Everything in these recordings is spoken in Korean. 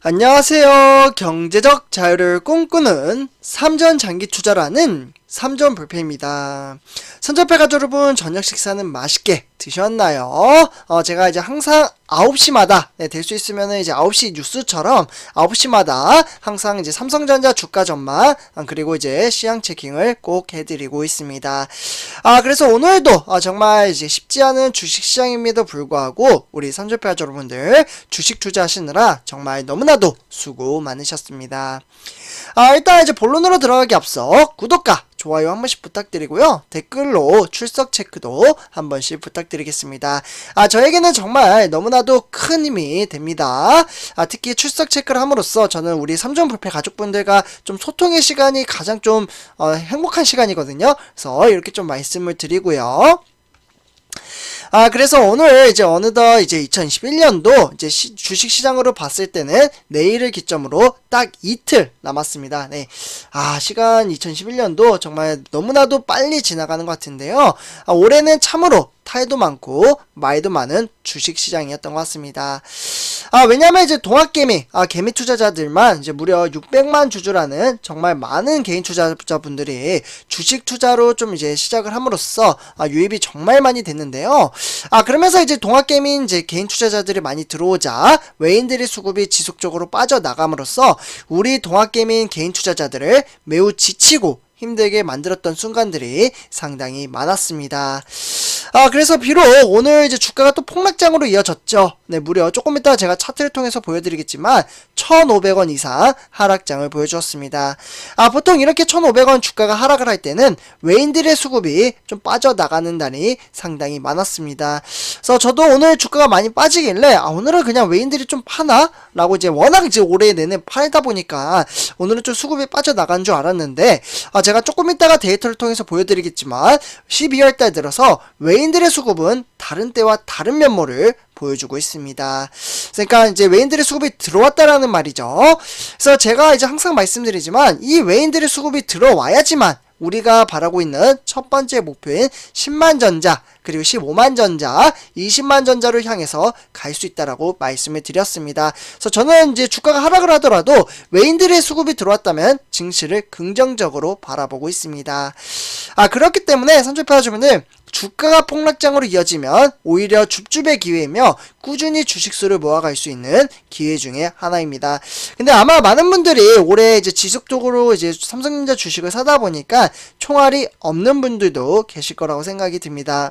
안녕하세요. 경제적 자유를 꿈꾸는 삼전 장기 투자라는 삼전 불패입니다. 선접해 가족 여러분, 저녁 식사는 맛있게 드셨나요? 제가 이제 항상 9시마다 될 수 있으면 이제 9시 뉴스처럼 9시마다 항상 이제 삼성전자 주가 전망 그리고 이제 시황 체킹을 꼭 해드리고 있습니다. 그래서 오늘도 정말 이제 쉽지 않은 주식 시장임에도 불구하고 우리 선접해 가족 여러분들 주식 투자하시느라 정말 너무나도 수고 많으셨습니다. 일단 이제 본론으로 들어가기 앞서 구독과 좋아요 한 번씩 부탁드리고요. 댓글로 출석 체크도 한 번씩 부탁드리겠습니다. 저에게는 정말 너무나도 큰 힘이 됩니다. 특히 출석 체크를 함으로써 저는 우리 삼전 불패 가족분들과 좀 소통의 시간이 가장 좀 행복한 시간이거든요. 그래서 이렇게 좀 말씀을 드리고요. 그래서 오늘 이제 어느덧 이제 2021년도 이제 주식 시장으로 봤을 때는 내일을 기점으로 딱 이틀 남았습니다. 네. 시간 2021년도 정말 너무나도 빨리 지나가는 것 같은데요. 올해는 참으로 탈도 많고 말도 많은 주식 시장이었던 것 같습니다. 왜냐면 이제 동학개미, 개미 투자자들만 이제 무려 600만 주주라는 정말 많은 개인 투자자분들이 주식 투자로 좀 이제 시작을 함으로써 유입이 정말 많이 됐는데요. 그러면서 이제 동학개미인 이제 개인 투자자들이 많이 들어오자 외인들의 수급이 지속적으로 빠져나감으로써 우리 동학개미인 개인 투자자들을 매우 지치고 힘들게 만들었던 순간들이 상당히 많았습니다. 그래서 비록 오늘 이제 주가가 또 폭락장으로 이어졌죠. 네, 무려 조금 이따 제가 차트를 통해서 보여드리겠지만 1,500원 이상 하락장을 보여주었습니다. 보통 이렇게 1,500원 주가가 하락을 할 때는 외인들의 수급이 좀 빠져나가는 날이 상당히 많았습니다. 그래서 저도 오늘 주가가 많이 빠지길래 오늘은 그냥 외인들이 좀 파나? 라고 이제 워낙 이제 올해 내내 팔다 보니까 오늘은 좀 수급이 빠져나간 줄 알았는데 제가 조금 이따가 데이터를 통해서 보여드리겠지만 12월달 들어서 외인들의 수급은 다른 때와 다른 면모를 보여주고 있습니다. 그러니까 이제 외인들의 수급이 들어왔다라는 말이죠. 그래서 제가 이제 항상 말씀드리지만 이 외인들의 수급이 들어와야지만 우리가 바라고 있는 첫 번째 목표인 10만 전자 그리고 15만 전자, 20만 전자를 향해서 갈 수 있다라고 말씀을 드렸습니다. 그래서 저는 이제 주가가 하락을 하더라도 외인들의 수급이 들어왔다면 증시를 긍정적으로 바라보고 있습니다. 그렇기 때문에 선출표하주면은 주가가 폭락장으로 이어지면 오히려 줍줍의 기회이며 꾸준히 주식수를 모아갈 수 있는 기회 중에 하나입니다. 근데 아마 많은 분들이 올해 이제 지속적으로 이제 삼성전자 주식을 사다 보니까 총알이 없는 분들도 계실 거라고 생각이 듭니다.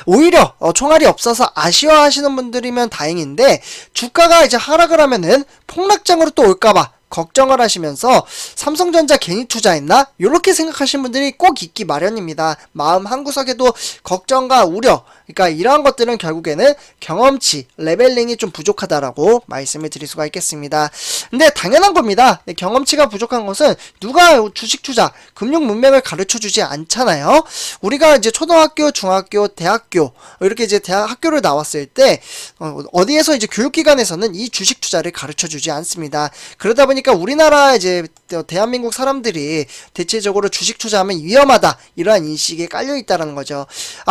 오히려 총알이 없어서 아쉬워하시는 분들이면 다행인데 주가가 이제 하락을 하면은 폭락장으로 또 올까봐 걱정을 하시면서 삼성전자 괜히 투자했나? 이렇게 생각하시는 분들이 꼭 있기 마련입니다. 마음 한구석에도 걱정과 우려, 그러니까 이러한 것들은 결국에는 경험치, 레벨링이 좀 부족하다라고 말씀을 드릴 수가 있겠습니다. 근데 당연한 겁니다. 경험치가 부족한 것은 누가 주식 투자, 금융 문맥을 가르쳐 주지 않잖아요. 우리가 이제 초등학교, 중학교, 대학교 이렇게 이제 학교를 나왔을 때 어디에서 이제 교육기관에서는 이 주식 투자를 가르쳐 주지 않습니다. 그러다 보니 그러니까 우리나라 이제 대한민국 사람들이 대체적으로 주식 투자하면 위험하다 이러한 인식에 깔려 있다라는 거죠.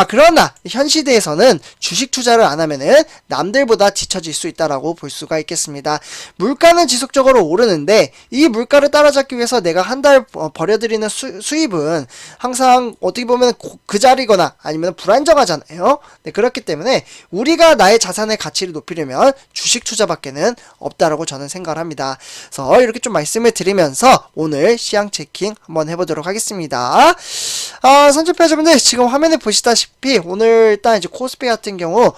그러나 현 시대에서는 주식 투자를 안 하면은 남들보다 뒤처질 수 있다라고 볼 수가 있겠습니다. 물가는 지속적으로 오르는데 이 물가를 따라잡기 위해서 내가 한 달 벌여들이는 수입은 항상 어떻게 보면 그 자리거나 아니면 불안정하잖아요. 네, 그렇기 때문에 우리가 나의 자산의 가치를 높이려면 주식 투자밖에는 없다라고 저는 생각을 합니다. 그래서 이렇게 좀 말씀을 드리면서 오늘 시황 체킹 한번 해보도록 하겠습니다. 선출표자분들 지금 화면에 보시다시피 오늘 일단 이제 코스피 같은 경우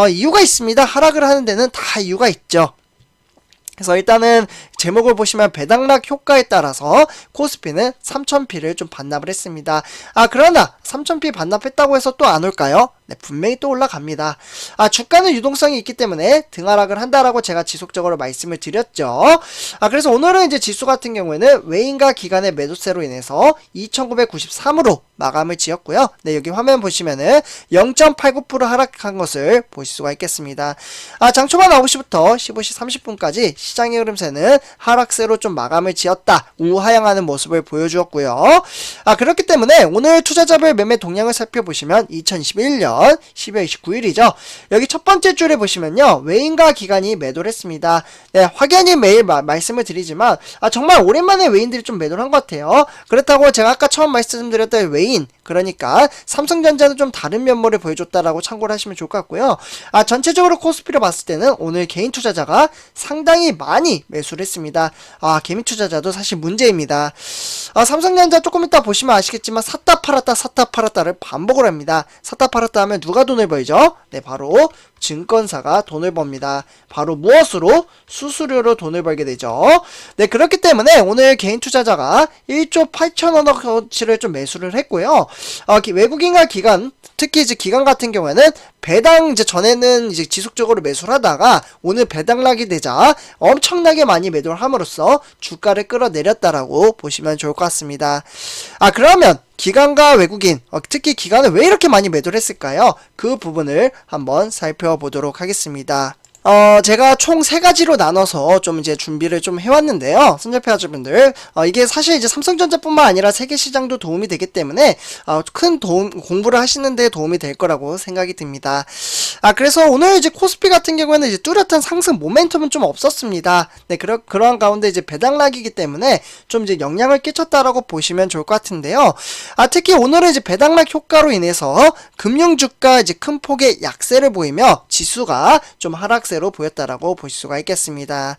이유가 있습니다. 하락을 하는 데는 다 이유가 있죠. 그래서 일단은 제목을 보시면 배당락 효과에 따라서 코스피는 3000P를 좀 반납을 했습니다. 그러나 3000P 반납했다고 해서 또 안 올까요? 네, 분명히 또 올라갑니다. 주가는 유동성이 있기 때문에 등하락을 한다라고 제가 지속적으로 말씀을 드렸죠. 그래서 오늘은 이제 지수 같은 경우에는 외인과 기관의 매도세로 인해서 2993으로 마감을 지었고요. 네, 여기 화면 보시면은 0.89% 하락한 것을 보실 수가 있겠습니다. 장 초반 9시부터 15시 30분까지 시장의 흐름세는 하락세로 좀 마감을 지었다. 우하향하는 모습을 보여주었고요. 그렇기 때문에 오늘 투자자별 매매 동향을 살펴보시면 2021년 12월 29일이죠. 여기 첫 번째 줄에 보시면요. 외인과 기관이 매도를 했습니다. 네, 확연히 매일 말씀을 드리지만 정말 오랜만에 외인들이 좀 매도를 한 것 같아요. 그렇다고 제가 아까 처음 말씀드렸던 외인, 그러니까 삼성전자는 좀 다른 면모를 보여줬다라고 참고를 하시면 좋을 것 같고요. 전체적으로 코스피를 봤을 때는 오늘 개인 투자자가 상당히 많이 매수를 했습니다. 개인 투자자도 사실 문제입니다. 삼성전자 조금 이따 보시면 아시겠지만 샀다 팔았다를 반복을 합니다. 샀다 팔았다 하면 누가 돈을 벌죠? 네, 바로 증권사가 돈을 법니다. 바로 무엇으로? 수수료로 돈을 벌게 되죠. 네, 그렇기 때문에 오늘 개인 투자자가 1조 8천원어치를 좀 매수를 했고요. 외국인과 기관, 특히 이제 기관 같은 경우에는 배당 이제 전에는 이제 지속적으로 매수를 하다가 오늘 배당락이 되자 엄청나게 많이 매도를 함으로써 주가를 끌어내렸다라고 보시면 좋을 것 같습니다. 그러면 기관과 외국인, 특히 기관은 왜 이렇게 많이 매도를 했을까요? 그 부분을 한번 살펴보도록 하겠습니다. 제가 총 3가지로 나눠서 좀 이제 준비를 좀 해왔는데요. 선접해야주분들 이게 사실 이제 삼성전자뿐만 아니라 세계 시장도 도움이 되기 때문에 큰 공부를 하시는데 도움이 될 거라고 생각이 듭니다. 그래서 오늘 이제 코스피 같은 경우에는 이제 뚜렷한 상승 모멘텀은 좀 없었습니다. 네, 그러한 가운데 이제 배당락이기 때문에 좀 이제 영향을 끼쳤다라고 보시면 좋을 것 같은데요. 특히 오늘은 이제 배당락 효과로 인해서 금융주가 이제 큰 폭의 약세를 보이며 지수가 좀 하락세 로 보였다라고 보실 수가 있겠습니다.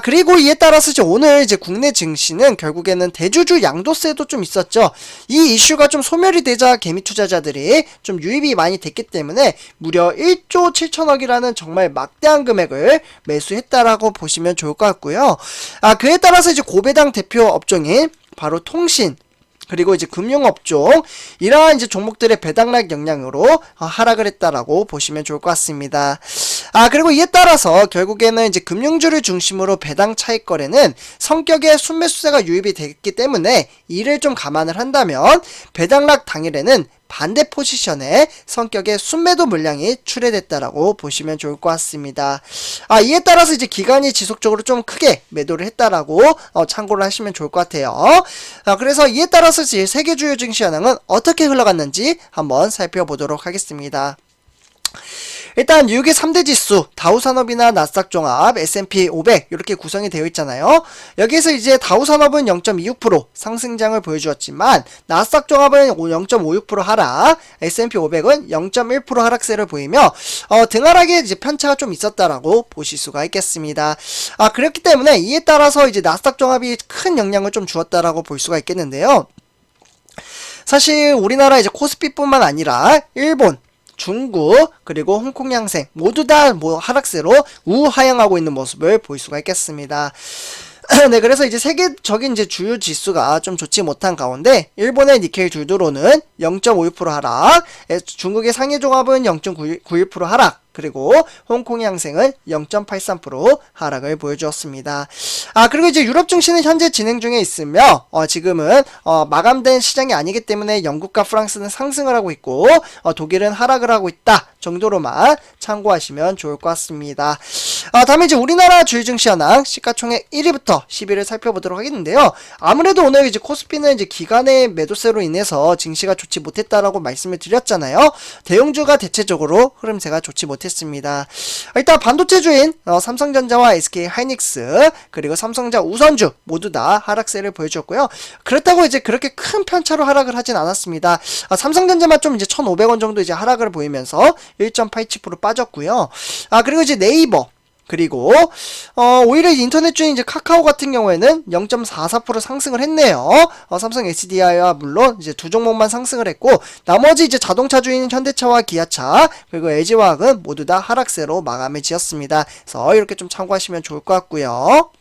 그리고 이에 따라서 이제 오늘 이제 국내 증시는 결국에는 대주주 양도세도 좀 있었죠. 이 이슈가 좀 소멸이 되자 개미 투자자들이 좀 유입이 많이 됐기 때문에 무려 1조 7천억이라는 정말 막대한 금액을 매수했다라고 보시면 좋을 것 같고요. 그에 따라서 이제 고배당 대표 업종인 바로 통신, 그리고 이제 금융업종, 이러한 이제 종목들의 배당락 영향으로 하락을 했다라고 보시면 좋을 것 같습니다. 그리고 이에 따라서 결국에는 이제 금융주를 중심으로 배당 차익 거래는 성격의 순매수세가 유입이 됐기 때문에 이를 좀 감안을 한다면 배당락 당일에는 반대 포지션의 성격의 순매도 물량이 출회됐다라고 보시면 좋을 것 같습니다. 이에 따라서 이제 기관이 지속적으로 좀 크게 매도를 했다라고 참고를 하시면 좋을 것 같아요. 그래서 이에 따라서 이제 세계 주요 증시 현황은 어떻게 흘러갔는지 한번 살펴보도록 하겠습니다. 일단 미국의 3대 지수 다우산업이나 나스닥 종합, S&P 500 이렇게 구성이 되어 있잖아요. 여기에서 이제 다우산업은 0.26% 상승장을 보여주었지만 나스닥 종합은 0.56% 하락, S&P 500은 0.1% 하락세를 보이며 등하락에 이제 편차가 좀 있었다라고 보실 수가 있겠습니다. 그렇기 때문에 이에 따라서 이제 나스닥 종합이 큰 영향을 좀 주었다라고 볼 수가 있겠는데요. 사실 우리나라 이제 코스피뿐만 아니라 일본, 중국, 그리고 홍콩 양생 모두 다 하락세로 우하향하고 있는 모습을 볼 수가 있겠습니다. 네, 그래서 이제 세계적인 이제 주요 지수가 좀 좋지 못한 가운데 일본의 니케이 줄도로는 0.56% 하락, 중국의 상해 종합은 0.91% 하락, 그리고 홍콩의 양생은 0.83% 하락을 보여주었습니다. 그리고 이제 유럽 증시는 현재 진행 중에 있으며 지금은 마감된 시장이 아니기 때문에 영국과 프랑스는 상승을 하고 있고 독일은 하락을 하고 있다 정도로만 참고하시면 좋을 것 같습니다. 다음에 이제 우리나라 주요 증시 현황 시가총액 1위부터 10위를 살펴보도록 하겠는데요. 아무래도 오늘 이제 코스피는 이제 기관의 매도세로 인해서 증시가 좋지 못했다라고 말씀을 드렸잖아요. 대형주가 대체적으로 흐름세가 좋지 못했습니다. 일단 반도체주인 삼성전자와 SK 하이닉스, 그리고 삼성전자 우선주 모두 다 하락세를 보여줬고요. 그렇다고 이제 그렇게 큰 편차로 하락을 하진 않았습니다. 삼성전자만 좀 이제 1,500원 정도 이제 하락을 보이면서 1.87% 빠졌고요. 그리고 이제 네이버, 그리고 오히려 인터넷주인 이제 카카오 같은 경우에는 0.44% 상승을 했네요. 삼성 SDI와 물론 이제 두 종목만 상승을 했고 나머지 이제 자동차주인 현대차와 기아차, 그리고 LG화학은 모두 다 하락세로 마감을 지었습니다. 그래서 이렇게 좀 참고하시면 좋을 것 같고요.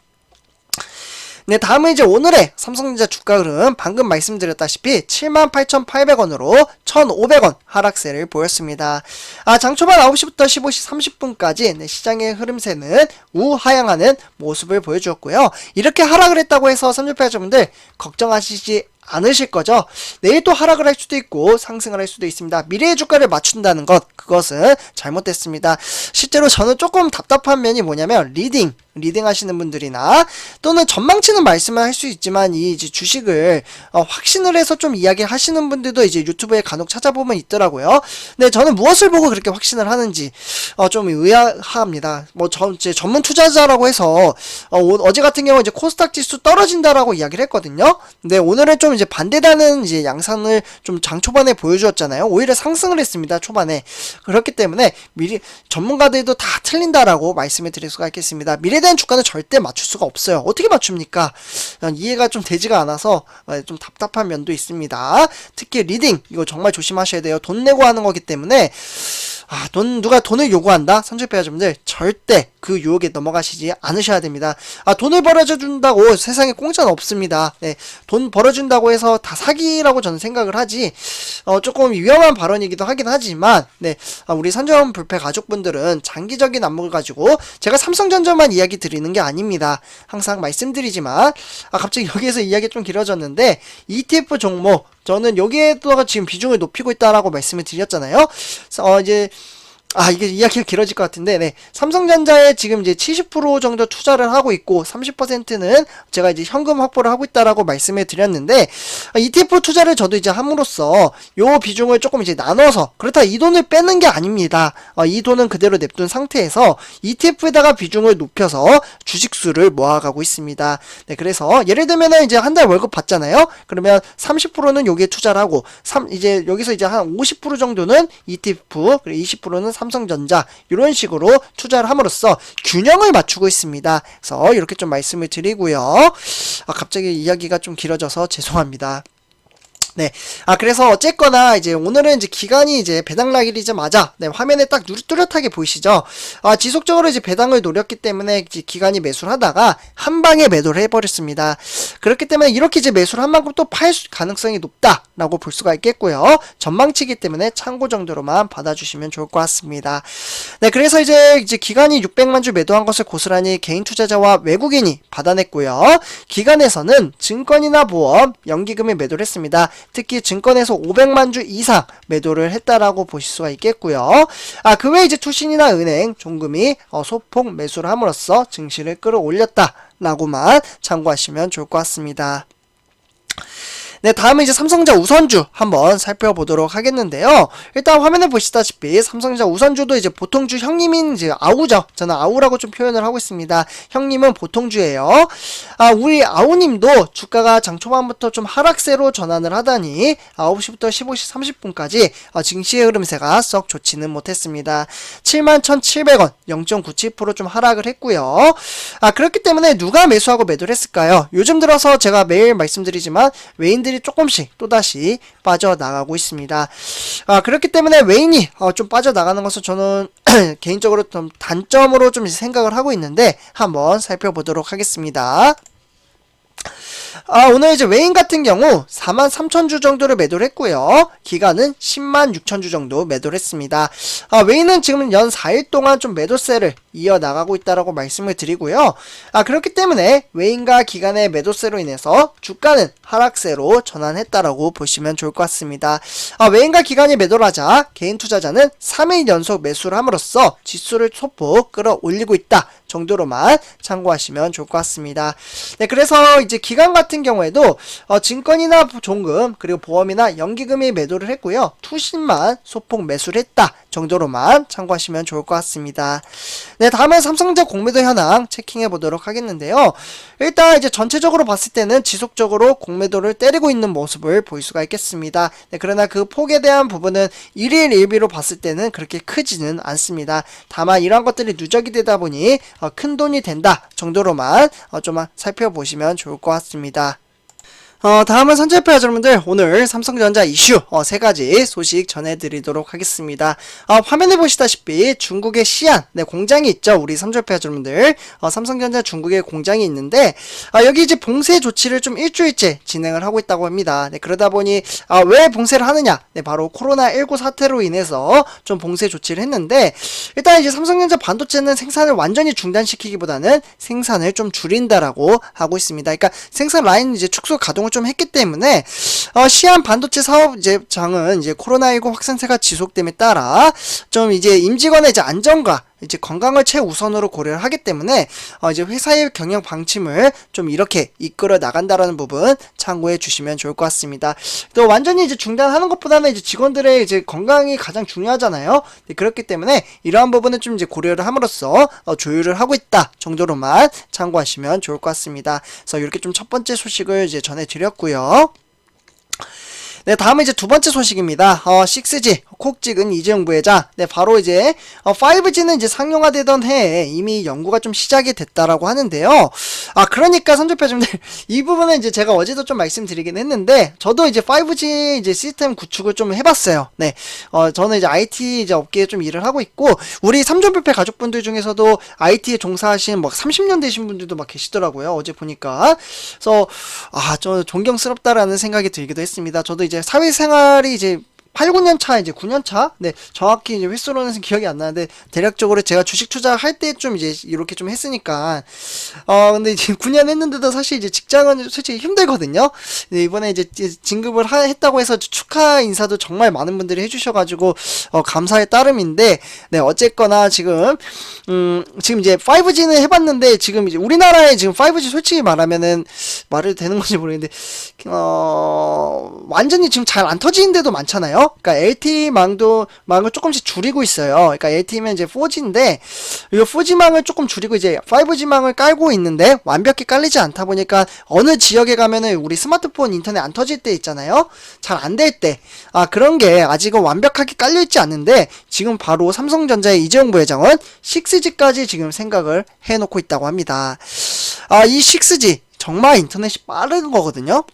네, 다음은 이제 오늘의 삼성전자 주가 흐름 방금 말씀드렸다시피 78,800원으로 1,500원 하락세를 보였습니다. 장 초반 9시부터 15시 30분까지 네, 시장의 흐름세는 우하향하는 모습을 보여주었고요. 이렇게 하락을 했다고 해서 삼성패자분들 걱정하시지 않으실 거죠. 내일 또 하락을 할 수도 있고 상승을 할 수도 있습니다. 미래의 주가를 맞춘다는 것, 그것은 잘못됐습니다. 실제로 저는 조금 답답한 면이 뭐냐면 리딩, 리딩 하시는 분들이나 또는 전망치는 말씀을 할 수 있지만 이 이제 주식을 확신을 해서 좀 이야기 하시는 분들도 이제 유튜브에 간혹 찾아보면 있더라고요. 근데 저는 무엇을 보고 그렇게 확신을 하는지 좀 의아합니다. 제 전문 투자자라고 해서 어제 같은 경우 이제 코스닥 지수 떨어진다라고 이야기를 했거든요. 근데 오늘은 좀 이제 반대다는 이제 양상을 좀 장 초반에 보여주었잖아요. 오히려 상승을 했습니다. 초반에. 그렇기 때문에 미리 전문가들도 다 틀린다라고 말씀을 드릴 수가 있겠습니다. 미래에 대한 주가는 절대 맞출 수가 없어요. 어떻게 맞춥니까? 이해가 좀 되지가 않아서 좀 답답한 면도 있습니다. 특히 리딩 이거 정말 조심하셔야 돼요. 돈 내고 하는 거기 때문에 누가 돈을 요구한다? 선출배아점들 절대 그 유혹에 넘어가시지 않으셔야 됩니다. 돈을 벌어준다고 세상에 공짜는 없습니다. 네, 돈 벌어준다고 해서 다 사기라고 저는 생각을 하지, 조금 위험한 발언이기도 하긴 하지만, 네, 우리 선전불패 가족분들은 장기적인 안목을 가지고, 제가 삼성전자만 이야기 드리는 게 아닙니다. 항상 말씀드리지만, 갑자기 여기에서 이야기 좀 길어졌는데, ETF 종목, 저는 여기에다가 지금 비중을 높이고 있다라고 말씀을 드렸잖아요. 이게 이야기가 길어질 것 같은데, 네. 삼성전자에 지금 이제 70% 정도 투자를 하고 있고, 30%는 제가 이제 현금 확보를 하고 있다라고 말씀을 드렸는데, ETF 투자를 저도 이제 함으로써, 요 비중을 조금 이제 나눠서, 그렇다 이 돈을 빼는 게 아닙니다. 이 돈은 그대로 냅둔 상태에서, ETF에다가 비중을 높여서 주식수를 모아가고 있습니다. 네, 그래서, 예를 들면은 이제 한 달 월급 받잖아요? 그러면 30%는 여기에 투자를 하고, 이제 여기서 이제 한 50% 정도는 ETF, 그리고 20%는 삼성전자 이런 식으로 투자를 함으로써 균형을 맞추고 있습니다. 그래서 이렇게 좀 말씀을 드리고요. 갑자기 이야기가 좀 길어져서 죄송합니다. 네. 그래서 어쨌거나 이제 오늘은 이제 기간이 이제 배당 날이자마자 네, 화면에 딱 뚜렷하게 보이시죠? 지속적으로 이제 배당을 노렸기 때문에 이제 기간이 매수를 하다가 한 방에 매도를 해버렸습니다. 그렇기 때문에 이렇게 이제 매수를 한 만큼 또 팔 가능성이 높다라고 볼 수가 있겠고요. 전망치기 때문에 참고 정도로만 받아주시면 좋을 것 같습니다. 네. 그래서 이제 기간이 600만 주 매도한 것을 고스란히 개인 투자자와 외국인이 받아냈고요. 기간에서는 증권이나 보험, 연기금을 매도를 했습니다. 특히 증권에서 500만 주 이상 매도를 했다라고 보실 수가 있겠고요. 그 외에 이제 투신이나 은행, 종금이 소폭 매수를 함으로써 증시를 끌어올렸다라고만 참고하시면 좋을 것 같습니다. 네, 다음은 이제 삼성전자 우선주 한번 살펴보도록 하겠는데요. 일단 화면에 보시다시피 삼성전자 우선주도 이제 보통주 형님인 이제 아우죠. 저는 아우라고 좀 표현을 하고 있습니다. 형님은 보통주예요. 우리 아우님도 주가가 장 초반부터 좀 하락세로 전환을 하다니 9시부터 15시 30분까지 증시의 흐름세가 썩 좋지는 못했습니다. 71,700원 0.97% 좀 하락을 했고요. 그렇기 때문에 누가 매수하고 매도를 했을까요? 요즘 들어서 제가 매일 말씀드리지만 외인들이 조금씩 또다시 빠져나가고 있습니다. 그렇기 때문에 외인이 좀 빠져나가는 것은 저는 개인적으로 좀 단점으로 좀 생각을 하고 있는데 한번 살펴보도록 하겠습니다. 오늘 이제 외인 같은 경우 43,000주 정도를 매도를 했고요. 기간은 106,000주 정도 매도를 했습니다. 외인은 지금 연 4일 동안 좀 매도세를 이어나가고 있다라고 말씀을 드리고요. 그렇기 때문에 외인과 기간의 매도세로 인해서 주가는 하락세로 전환했다라고 보시면 좋을 것 같습니다. 외인과 기간이 매도를 하자 개인 투자자는 3일 연속 매수를 함으로써 지수를 소폭 끌어올리고 있다 정도로만 참고하시면 좋을 것 같습니다. 네, 그래서 이제 기간 같은 경우에도 증권이나 종금 그리고 보험이나 연기금이 매도를 했고요. 투신만 소폭 매수를 했다 정도로만 참고하시면 좋을 것 같습니다. 네, 다음은 삼성전자 공매도 현황 체킹해 보도록 하겠는데요. 일단 이제 전체적으로 봤을 때는 지속적으로 공매도를 때리고 있는 모습을 볼 수가 있겠습니다. 네, 그러나 그 폭에 대한 부분은 1일 1비로 봤을 때는 그렇게 크지는 않습니다. 다만 이러한 것들이 누적이 되다 보니 큰 돈이 된다 정도로만 좀 살펴보시면 좋을 것 같습니다. 다음은 선제표 여러분들 오늘 삼성전자 이슈 3가지 소식 전해드리도록 하겠습니다. 화면에 보시다시피 중국의 시안 공장이 있죠. 우리 삼성전자 여러분들 삼성전자 중국에 공장이 있는데 여기 이제 봉쇄 조치를 좀 일주일째 진행을 하고 있다고 합니다. 네, 그러다 보니 왜 봉쇄를 하느냐? 네, 바로 코로나19 사태로 인해서 좀 봉쇄 조치를 했는데 일단 이제 삼성전자 반도체는 생산을 완전히 중단시키기보다는 생산을 좀 줄인다라고 하고 있습니다. 그러니까 생산 라인 이제 축소 가동을 좀 했기 때문에 시안 반도체 사업장은 이제 코로나19 확산세가 지속됨에 따라 좀 이제 임직원의 이제 안전과 이제 건강을 최우선으로 고려를 하기 때문에 이제 회사의 경영 방침을 좀 이렇게 이끌어 나간다라는 부분 참고해 주시면 좋을 것 같습니다. 또 완전히 이제 중단하는 것보다는 이제 직원들의 이제 건강이 가장 중요하잖아요. 네, 그렇기 때문에 이러한 부분은 좀 이제 고려를 함으로써 조율을 하고 있다 정도로만 참고하시면 좋을 것 같습니다. 그래서 이렇게 좀 첫 번째 소식을 이제 전해드렸고요. 네, 다음은 이제 두 번째 소식입니다. 6G 콕 찍은 이재용 부회장. 네, 바로 이제 5G는 이제 상용화되던 해에 이미 연구가 좀 시작이 됐다라고 하는데요. 그러니까 선조표님들 이 부분은 이제 제가 어제도 좀 말씀드리긴 했는데 저도 이제 5G 이제 시스템 구축을 좀 해봤어요. 네, 저는 이제 IT 이제 업계에 좀 일을 하고 있고 우리 삼전불패 가족분들 중에서도 IT에 종사하신 막 30년 되신 분들도 막 계시더라고요. 어제 보니까. 그래서 저 존경스럽다라는 생각이 들기도 했습니다. 저도 이제 사회생활이 이제 8, 9년 차, 이제 9년 차? 네, 정확히 이제 횟수로는 기억이 안 나는데, 대략적으로 제가 주식 투자할 때 좀 이제 이렇게 좀 했으니까, 근데 이제 9년 했는데도 사실 이제 직장은 솔직히 힘들거든요? 네, 이번에 이제 진급을 했다고 해서 축하 인사도 정말 많은 분들이 해주셔가지고, 감사의 따름인데, 네, 어쨌거나 지금 이제 5G는 해봤는데, 지금 이제 우리나라에 지금 5G 솔직히 말하면은, 말해도 되는 건지 모르겠는데, 완전히 지금 잘 안 터지는 데도 많잖아요? 그러니까 LTE망을 조금씩 줄이고 있어요. 그러니까 LTE면 이제 4G인데 이 4G망을 조금 줄이고 이제 5G망을 깔고 있는데 완벽히 깔리지 않다 보니까 어느 지역에 가면은 우리 스마트폰 인터넷 안 터질 때 있잖아요. 잘 안 될 때. 그런 게 아직은 완벽하게 깔려 있지 않는데 지금 바로 삼성전자의 이재용 부회장은 6G까지 지금 생각을 해놓고 있다고 합니다. 이 6G 정말 인터넷이 빠른 거거든요.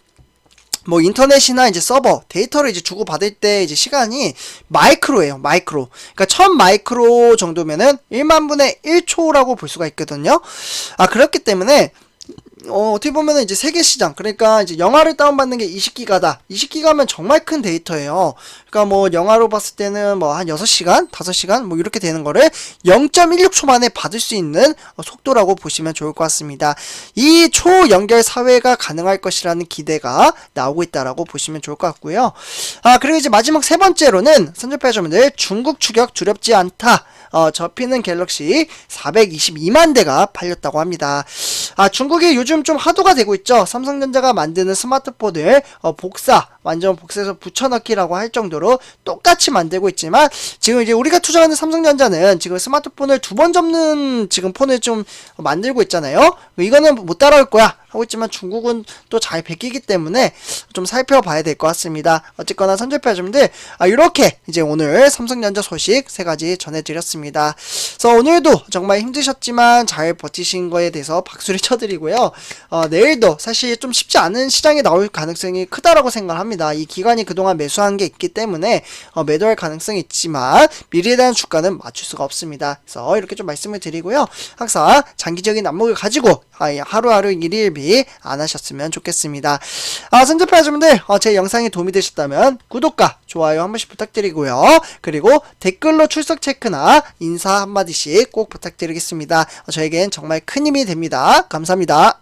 뭐 인터넷이나 이제 서버 데이터를 이제 주고받을 때 이제 시간이 마이크로예요. 마이크로. 그러니까 1000 마이크로 정도면은 1만 분의 1초라고 볼 수가 있거든요. 그렇기 때문에 어떻게 보면은 이제 세계 시장, 그러니까 이제 영화를 다운받는 게 20기가다. 20기가면 정말 큰 데이터예요. 그러니까 뭐 영화로 봤을 때는 뭐 한 6시간, 5시간 뭐 이렇게 되는 거를 0.16초 만에 받을 수 있는 속도라고 보시면 좋을 것 같습니다. 이 초연결 사회가 가능할 것이라는 기대가 나오고 있다라고 보시면 좋을 것 같고요. 그리고 이제 마지막 세 번째로는 선전파여러분들 중국 추격 두렵지 않다. 접히는 갤럭시 422만 대가 팔렸다고 합니다. 중국이 요즘 좀 화두가 되고 있죠. 삼성전자가 만드는 스마트폰을 완전 복사해서 붙여넣기라고 할 정도로 똑같이 만들고 있지만 지금 이제 우리가 투자하는 삼성전자는 지금 스마트폰을 2번 접는 지금 폰을 좀 만들고 있잖아요. 이거는 못 따라올 거야 하고 있지만 중국은 또 잘 베끼기 때문에 좀 살펴봐야 될 것 같습니다. 어쨌거나 선전파여러분들 이렇게 이제 오늘 삼성전자 소식 3가지 전해드렸습니다. 그래서 오늘도 정말 힘드셨지만 잘 버티신 거에 대해서 박수를 쳐드리고요. 내일도 사실 좀 쉽지 않은 시장에 나올 가능성이 크다라고 생각을 합니다. 이 기관이 그동안 매수한 게 있기 때문에 매도할 가능성이 있지만 미래에 대한 주가는 맞출 수가 없습니다. 그래서 이렇게 좀 말씀을 드리고요. 항상 장기적인 안목을 가지고 하루하루 일일비 안 하셨으면 좋겠습니다. 선전파여러분들 제 영상이 도움이 되셨다면 구독과 좋아요 한 번씩 부탁드리고요. 그리고 댓글로 출석 체크나 인사 한마디씩 꼭 부탁드리겠습니다. 저에겐 정말 큰 힘이 됩니다. 감사합니다.